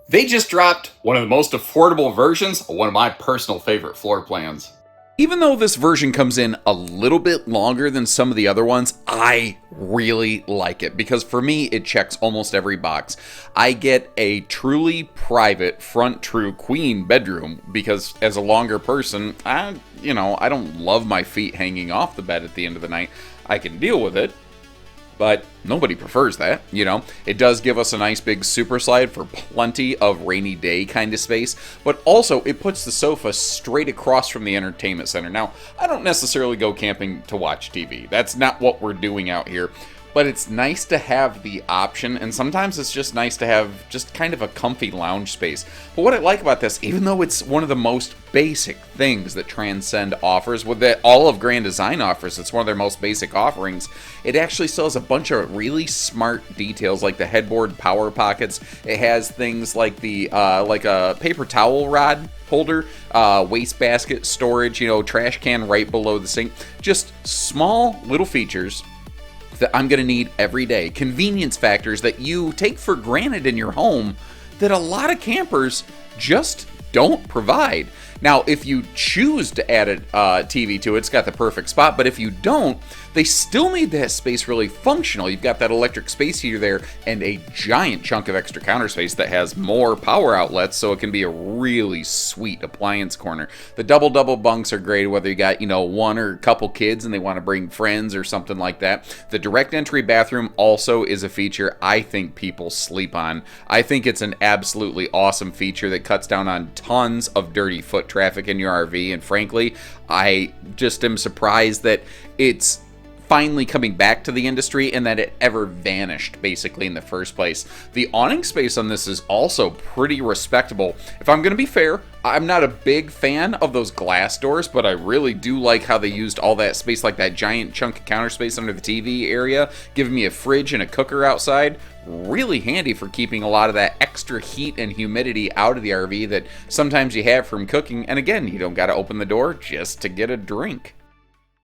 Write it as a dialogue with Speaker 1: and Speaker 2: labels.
Speaker 1: They just dropped one of the most affordable versions of one of my personal favorite floor plans. Even though this version comes in a little bit longer than some of the other ones, I really like it because for me, it checks almost every box. I get a truly private front true queen bedroom because as a longer person, I don't love my feet hanging off the bed at the end of the night. I can deal with it, but nobody prefers that, It does give us a nice big super slide for plenty of rainy day kind of space, but also it puts the sofa straight across from the entertainment center. Now, I don't necessarily go camping to watch TV. That's not what we're doing out here. But it's nice to have the option, and sometimes it's just nice to have just kind of a comfy lounge space. But what I like about this, even though it's one of the most basic things that Transcend offers, with that all of Grand Design offers, it's one of their most basic offerings, it actually still has a bunch of really smart details, like the headboard power pockets. It has things like the like a paper towel rod holder, wastebasket storage, trash can right below the sink. Just small little features that I'm going to need every day. Convenience factors that you take for granted in your home that a lot of campers just don't provide. Now, if you choose to add a TV to it, it's got the perfect spot, but if you don't, they still made that space really functional. You've got that electric space heater there and a giant chunk of extra counter space that has more power outlets, so it can be a really sweet appliance corner. The double bunks are great, whether you got, one or a couple kids and they want to bring friends or something like that. The direct entry bathroom also is a feature I think people sleep on. I think it's an absolutely awesome feature that cuts down on tons of dirty foot traffic in your RV, and frankly, I just am surprised that it's finally coming back to the industry and that it ever vanished basically in the first place. The awning space on this is also pretty respectable. If I'm going to be fair, I'm not a big fan of those glass doors, but I really do like how they used all that space, like that giant chunk of counter space under the TV area, giving me a fridge and a cooker outside. Really handy for keeping a lot of that extra heat and humidity out of the RV that sometimes you have from cooking. And again, you don't got to open the door just to get a drink.